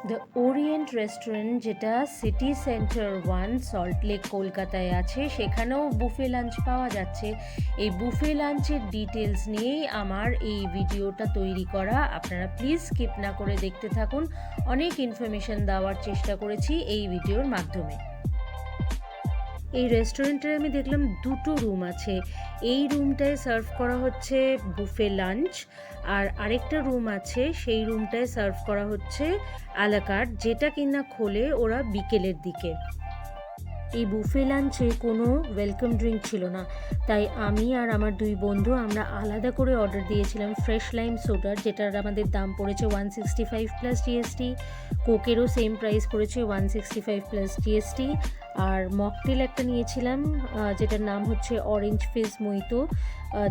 The Orient restaurant, যেটা city centre 1 Salt Lake কলকাতায় আছে, সেখানেও বুফে লাঞ্চ পাওয়া যাচ্ছে। এই বুফে লাঞ্চের ডিটেলস নিয়েই আমার এই ভিডিওটা তৈরি করা। আপনারা প্লিজ স্কিপ না করে দেখতে থাকুন। অনেক ইনফরমেশন দেওয়ার চেষ্টা করেছি এই ভিডিওর মাধ্যমে। এই রেস্টুরেন্টের আমি দেখলাম দুটো রুম আছে। এই রুমটায় সার্ভ করা হচ্ছে বুফে লাঞ্চ, আর আরেকটা রুম আছে, সেই রুমটায় সার্ভ করা হচ্ছে আলাকার্ট, যেটা কিনা খোলে ওরা বিকেলের দিকে। এই বুফে লাঞ্চে কোনো ওয়েলকাম ড্রিঙ্ক ছিল না, তাই আমি আর আমার দুই বন্ধু আমরা আলাদা করে অর্ডার দিয়েছিলাম ফ্রেশ লাইম সোডার, যেটার আমাদের দাম পড়েছে 165 প্লাস জিএসটি। কোকেরও সেম প্রাইস পড়েছে 165 প্লাস জিএসটি। আর মকটেল একটা নিয়েছিলাম, যেটার নাম হচ্ছে অরেঞ্জ ফিজ মোহিতো,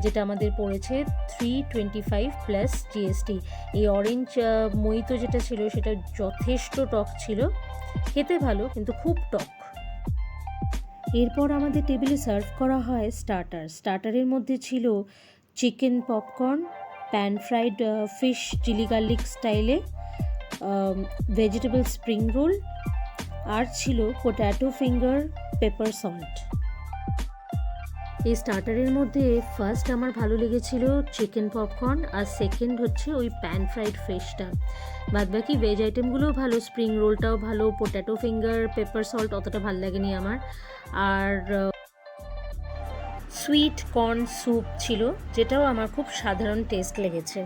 যেটা আমাদের পড়েছে 325 প্লাস জিএসটি। এই অরেঞ্জ মোহিতো যেটা ছিল সেটা যথেষ্ট টক ছিল, খেতে ভালো কিন্তু খুব টক। এরপর আমাদের টেবিলে সার্ভ করা হয় স্টার্টারের মধ্যে ছিল chicken popcorn, pan fried fish chilli garlic স্টাইলে, ভেজিটেবল স্প্রিং রোল, আর ছিল পোট্যাটো ফিঙ্গার পেপার সল্ট। এই স্টার্টারের মধ্যে ফার্স্ট আমার ভালো লেগেছিল চিকেন পপকর্ন, আর সেকেন্ড হচ্ছে ওই প্যান ফ্রাইড ফিশটা। বাদবাকি ভেজ আইটেমগুলোও ভালো, স্প্রিং রোলটাও ভালো, পোট্যাটো ফিঙ্গার পেপার সল্ট অতটা ভালো লাগেনি আমার। আর সুইট কর্ন স্যুপ ছিল, যেটাও আমার খুব সাধারণ টেস্ট লেগেছে।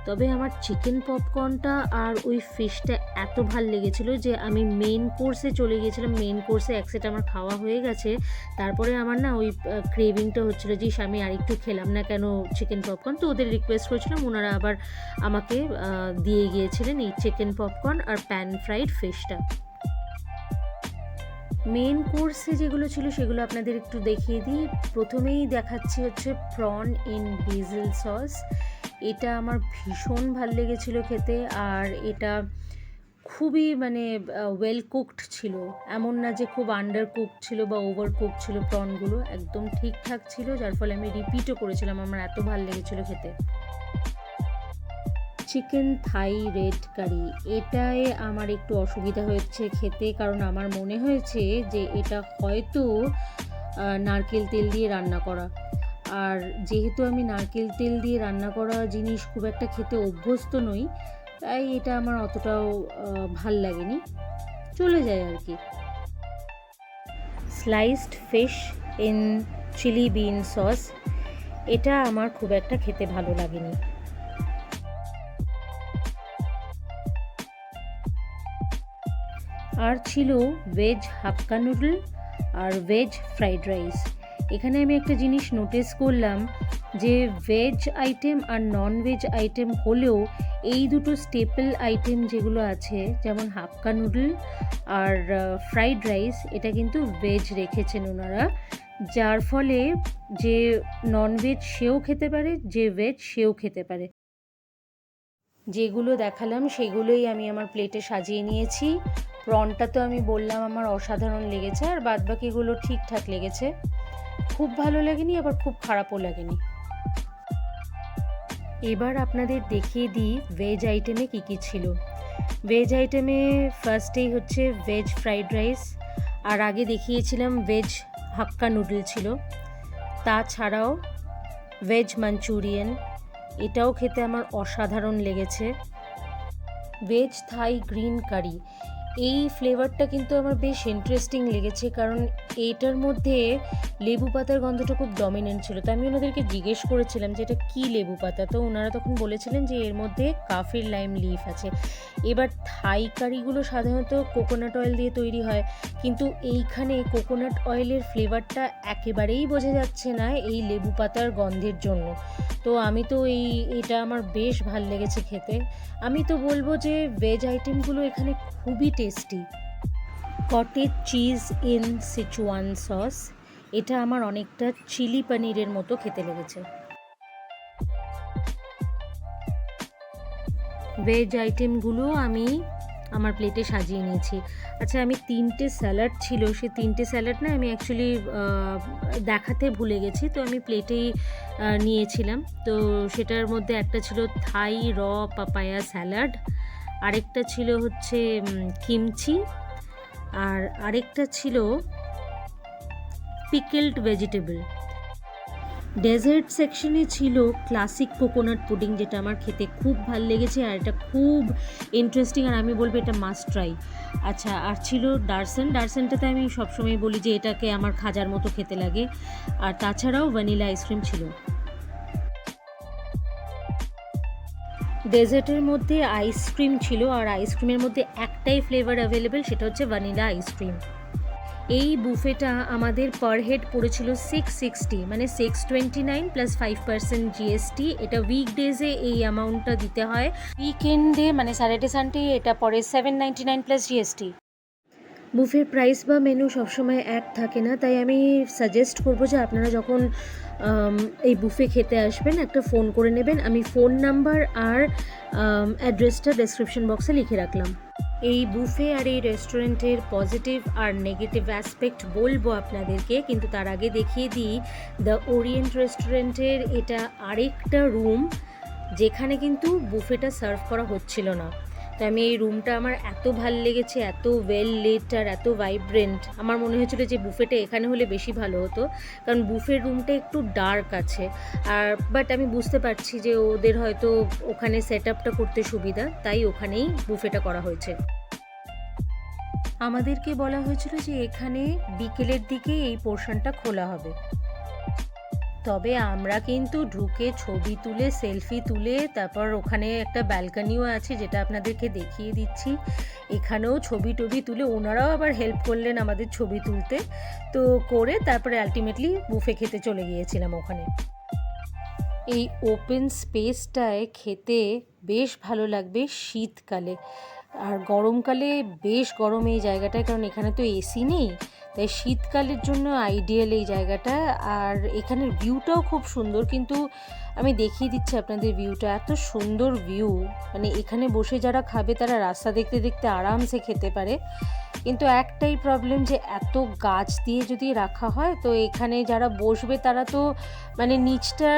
তবে আমার চিকেন পপকর্নটা আর ওই ফিশটা এত ভাল লেগেছিলো যে আমি মেন কোর্সে চলে গিয়েছিলাম। মেন কোর্সে এক সেট আমার খাওয়া হয়ে গেছে, তারপরে আমার না ওই ক্রেভিংটা হচ্ছিলো যে আমি আরেকটু খেলাম না কেন চিকেন পপকর্ন। তো ওদের রিকোয়েস্ট করেছিলাম, ওনারা আবার আমাকে দিয়ে গিয়েছিলেন এই চিকেন পপকর্ন আর প্যান ফ্রাইড ফিশটা। মেন কোর্সে যেগুলো ছিল সেগুলো আপনাদের একটু দেখিয়ে দিই। প্রথমেই দেখাচ্ছি হচ্ছে প্রন ইন বেসিল সস। এটা আমার ভীষণ ভাল লেগেছিলো খেতে, আর এটা খুবই ওয়েল কুকড ছিল, এমন না যে খুব আন্ডার কুকড ছিল বা ওভার কুকড ছিল। প্রনগুলো একদম ঠিকঠাক ছিল, যার ফলে আমি রিপিটও করেছিলাম, আমার এত ভাল লেগেছিলো খেতে। চিকেন থাই রেড কারি, এটায় আমার একটু অসুবিধা হয়েছে খেতে, কারণ আমার মনে হয়েছে যে এটা হয়তো নারকেল তেল দিয়ে রান্না করা, আর যেহেতু আমি নারকেল তেল দিয়ে রান্না করা জিনিস খুব একটা খেতে অভ্যস্ত নই, তাই এটা আমার অতটাও ভাল লাগেনি, চলে যায় আর কি। Sliced fish in chilli bean sauce, এটা আমার খুব একটা খেতে ভালো লাগেনি। আর ছিল ভেজ হাক্কা নুডল আর ভেজ ফ্রাইড রাইস। এখানে আমি একটা জিনিস নোটিস করলাম যে ভেজ আইটেম আর নন ভেজ আইটেম হলেও এই দুটো স্টেপল আইটেম যেগুলো আছে, যেমন হাক্কা নুডল আর ফ্রাইড রাইস, এটা কিন্তু ভেজ রেখেছেন ওনারা, যার ফলে যে নন ভেজ সেও খেতে পারে, যে ভেজ সেও খেতে পারে। যেগুলো দেখালাম সেগুলোই আমি আমার প্লেটে সাজিয়ে নিয়েছি। প্রনটা তো আমি বললাম আমার অসাধারণ লেগেছে, আর বাদবাকিগুলো ঠিকঠাক লেগেছে, খুব ভালো লাগেনি আবার খুব খারাপও লাগেনি। এবার আপনাদের দেখিয়ে দিই ভেজ আইটেমে কী কী ছিল। ভেজ আইটেমে ফার্স্টেই হচ্ছে ভেজ ফ্রাইড রাইস, আর আগে দেখিয়েছিলাম ভেজ হাক্কা নুডল ছিল, তাছাড়াও ভেজ মাঞ্চুরিয়ান, এটাও খেতে আমার অসাধারণ লেগেছে। ভেজ থাই গ্রিন কারি, এই ফ্লেভারটা কিন্তু আমার বেশ ইন্টারেস্টিং লেগেছে, কারণ এইটার মধ্যে লেবু পাতার গন্ধটা খুব ডমিনেন্ট ছিল। তো আমি ওনাদেরকে জিজ্ঞেস করেছিলাম যে এটা কী লেবু পাতা, তো ওনারা তখন বলেছিলেন যে এর মধ্যে কাফির লাইম লিফ আছে। এবার থাই কারিগুলো সাধারণত কোকোনাট অয়েল দিয়ে তৈরি হয়, কিন্তু এইখানে কোকোনাট অয়েলের ফ্লেভারটা একেবারেই বোঝা যাচ্ছে না এই লেবু পাতার গন্ধের জন্য। তো আমি তো এটা আমার বেশ ভাল লেগেছে খেতে। আমি তো বলবো যে ভেজ আইটেমগুলো এখানে খুবই tasty. Cottage cheese in Sichuan sauce, এটা আমার অনেকটা চিলি পনিরের মতো খেতে লেগেছে। ভেজ আইটেমগুলো আমি আমার প্লেটে সাজিয়ে নিয়েছি। আচ্ছা, আমি 3টে স্যালাড ছিল, সেই 3টে স্যালাড না আমি অ্যাকচুয়ালি দেখাতে ভুলে গেছি, তো আমি প্লেটেই নিয়েছিলাম। তো সেটার মধ্যে একটা ছিল থাই র পাপায়া স্যালাড, আরেকটা ছিল হচ্ছে কিমচি, আর আরেকটা ছিল পিকেলড ভেজিটেবল। ডেজার্ট সেকশনে ছিল ক্লাসিক কোকোনাট পুডিং, যেটা আমার খেতে খুব ভাল লেগেছে আর এটা খুব ইন্টারেস্টিং, আর আমি বলবো এটা মাস্ট ট্রাই। আচ্ছা, আর ছিল ডারসেনটাতে আমি সবসময় বলি যে এটাকে আমার খাজার মতো খেতে লাগে। আর তাছাড়াও ভ্যানিলা আইসক্রিম ছিল। ডেজার্টের মধ্যে আইসক্রিম ছিল, আর আইসক্রিমের মধ্যে একটাই ফ্লেভার অ্যাভেলেবেল, সেটা হচ্ছে ভ্যানিলা আইসক্রিম। এই বুফেটা আমাদের পার হেড পড়েছিল 660, মানে 629 প্লাস 5% জিএসটি। এটা উইকডেজে এই অ্যামাউন্টটা দিতে হয়, উইকেন্ডে মানে স্যাটারডে সানডে এটা পড়ে 799 প্লাস জিএসটি। বুফের প্রাইস বা মেনু সবসময় এক থাকে না, তাই আমি সাজেস্ট করবো যে আপনারা যখন এই বুফে খেতে আসবেন একটা ফোন করে নেবেন। আমি ফোন নাম্বার আর অ্যাড্রেসটা ডেসক্রিপশন বক্সে লিখে রাখলাম। এই বুফে আর এই রেস্টুরেন্টের পজিটিভ আর নেগেটিভ অ্যাসপেক্ট বলবো আপনাদেরকে, কিন্তু তার আগে দেখিয়ে দিই দ্য ওরিয়েন্ট রেস্টুরেন্টের এটা আরেকটা রুম যেখানে কিন্তু বুফেটা সার্ভ করা হচ্ছিল না। তো আমি এই রুমটা আমার এত ভাল লেগেছে, এত ওয়েল লিট আর এত ভাইব্রেন্ট, আমার মনে হয়েছিল যে বুফেটা এখানে হলে বেশি ভালো হতো, কারণ বুফের রুমটা একটু ডার্ক আছে। আর বাট আমি বুঝতে পারছি যে ওদের হয়তো ওখানে সেট আপটা করতে সুবিধা, তাই ওখানেই বুফেটা করা হয়েছে। আমাদেরকে বলা হয়েছিল যে এখানে বিকেলের দিকে এই পোর্শনটা খোলা হবে, তবে আমরা কিন্তু ঢুকে ছবি তুলে সেলফি তুলে তারপর ওখানে একটা ব্যালকনিও আছে যেটা আপনাদেরকে দেখিয়ে দিচ্ছি, এখানেও ছবি টবি তুলে ওনারাও আবার হেল্প করলেন আমাদের ছবি তুলতে, তো করে তারপরে আলটিমেটলি বুফে খেতে চলে গিয়েছিলাম ওখানে। এই ওপেন স্পেসটায় খেতে বেশ ভালো লাগবে শীতকালে, আর গরমকালে বেশ গরম এই জায়গাটায়, কারণ এখানে তো এসি নেই, তাই শীতকালের জন্য আইডিয়াল এই জায়গাটা। আর এখানের ভিউটাও খুব সুন্দর, কিন্তু আমি দেখিয়ে দিচ্ছি আপনাদের ভিউটা, এত সুন্দর ভিউ, মানে এখানে বসে যারা খাবে তারা রাস্তা দেখতে দেখতে আরামসে খেতে পারে। কিন্তু একটাই প্রবলেম যে এত গাছ দিয়ে যদি রাখা হয় তো এখানে যারা বসবে তারা তো মানে নিচটা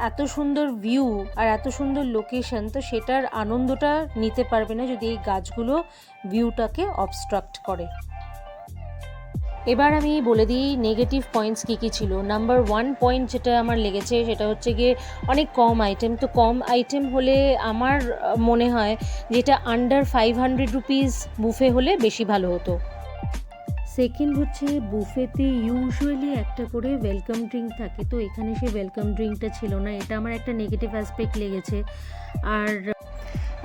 এত সুন্দর ভিউ আর এত সুন্দর লোকেশন, তো সেটার আনন্দটা নিতে পারবে না যদি এই গাছগুলো ভিউটাকে অবস্ট্রাক্ট করে। এবার আমি বলে দিই নেগেটিভ পয়েন্টস কী কী ছিল। নাম্বার 1 পয়েন্ট যেটা আমার লেগেছে সেটা হচ্ছে গিয়ে অনেক কম আইটেম, তো কম আইটেম হলে আমার মনে হয় যেটা আন্ডার 500 রুপিস বুফে হলে বেশি ভালো হতো। সেকেন্ড হচ্ছে বুফেতে ইউজুয়ালি একটা করে ওয়েলকাম ড্রিঙ্ক থাকে, তো এখানে সেই ওয়েলকাম ড্রিঙ্কটা ছিল না, এটা আমার একটা নেগেটিভ অ্যাসপেক্ট লেগেছে।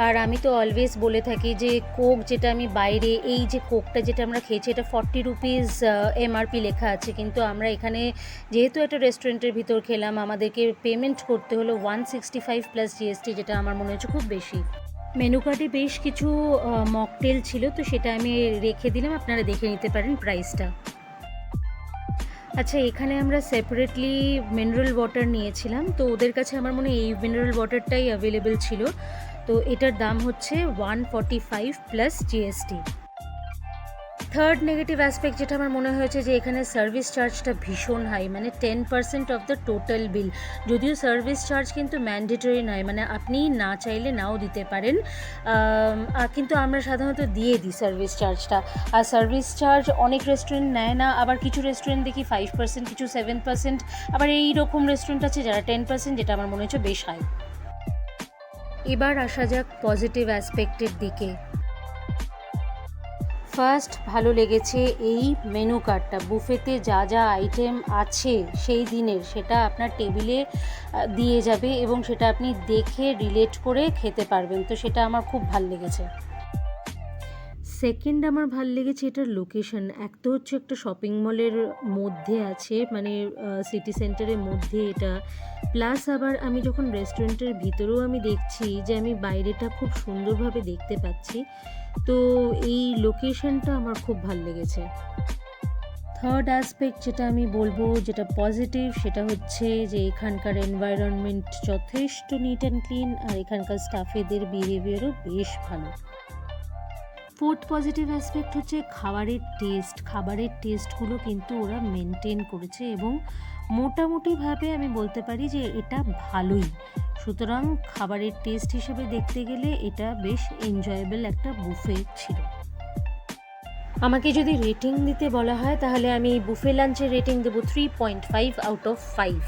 আর আমি তো অলওয়েজ বলে থাকি যে কোক যেটা আমি বাইরে, এই যে কোকটা যেটা আমরা খেয়েছি এটা 40 রুপিস এমআরপি লেখা আছে, কিন্তু আমরা এখানে যেহেতু একটা রেস্টুরেন্টের ভিতর খেলাম আমাদেরকে পেমেন্ট করতে হলো 165 প্লাস জিএসটি, যেটা আমার মনে হচ্ছে খুব বেশি। মেনু কার্ডে বেশ কিছু মকটেল ছিল, তো সেটা আমি রেখে দিলাম, আপনারা দেখে নিতে পারেন প্রাইসটা। আচ্ছা, এখানে আমরা সেপারেটলি মিনারেল ওয়াটার নিয়েছিলাম, তো ওদের কাছে আমার মনে হয় এই মিনারেল ওয়াটারটাই অ্যাভেলেবেল ছিল, তো এটার দাম হচ্ছে 145 plus GST. Third negative aspect যেটা আমার মনে হয়েছে যে এখানে সার্ভিস চার্জটা ভীষণ হাই, মানে 10% অফ দ্য টোটাল বিল। যদিও সার্ভিস চার্জ কিন্তু ম্যান্ডেটরি নয়, মানে আপনি না চাইলে নাও দিতে পারেন, কিন্তু আমরা সাধারণত দিয়ে দিই সার্ভিস চার্জটা। আর সার্ভিস চার্জ অনেক রেস্টুরেন্ট নেয় না, আবার কিছু রেস্টুরেন্ট দেখি 5%, কিছু 7%, আবার এই রকম রেস্টুরেন্ট আছে যারা 10%, যেটা আমার মনে হচ্ছে বেশ হাই। এবার আসা যাক পজিটিভ অ্যাসপেক্টের দিকে। ফার্স্ট ভালো লেগেছে এই মেনু কার্ডটা, বুফেতে যা যা আইটেম আছে সেই দিনের সেটা আপনার টেবিলে দিয়ে যাবে এবং সেটা আপনি দেখে রিলেট করে খেতে পারবেন, তো সেটা আমার খুব ভালো লেগেছে। সেকেন্ড আমার ভাল লেগেছে এটার লোকেশন, এক তো হচ্ছে একটা শপিং মলের মধ্যে আছে, মানে সিটি সেন্টারের মধ্যে এটা, প্লাস আবার আমি যখন রেস্টুরেন্টের ভিতরেও আমি দেখছি যে আমি বাইরেটা খুব সুন্দরভাবে দেখতে পাচ্ছি, তো এই লোকেশনটা আমার খুব ভাল লেগেছে। থার্ড অ্যাসপেক্ট যেটা আমি বলবো যেটা পজিটিভ সেটা হচ্ছে যে এখানকার এনভায়রনমেন্ট যথেষ্ট নিট অ্যান্ড ক্লিন, আর এখানকার স্টাফেদের বিহেভিয়ারও বেশ ভালো। ফোর্থ পজিটিভ অ্যাসপেক্ট হচ্ছে খাবারের টেস্টগুলো কিন্তু ওরা মেনটেন করেছে এবং মোটামুটিভাবে আমি বলতে পারি যে এটা ভালোই। সুতরাং খাবারের টেস্ট হিসেবে দেখতে গেলে এটা বেশ এনজয়েবল একটা বুফে ছিল। আমাকে যদি রেটিং দিতে বলা হয় তাহলে আমি এই বুফে লাঞ্চের রেটিং দেবো 3.5 আউট অফ 5।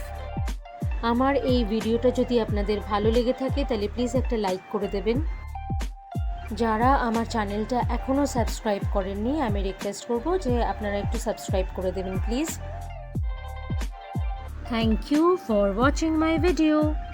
আমার এই ভিডিওটা যদি আপনাদের ভালো লেগে থাকে তাহলে প্লিজ একটা লাইক করে দেবেন। যারা আমার চ্যানেলটা এখনও সাবস্ক্রাইব করেননি আমি রিকোয়েস্ট করব যে আপনারা একটু সাবস্ক্রাইব করে দেবেন please. Thank you for watching my video.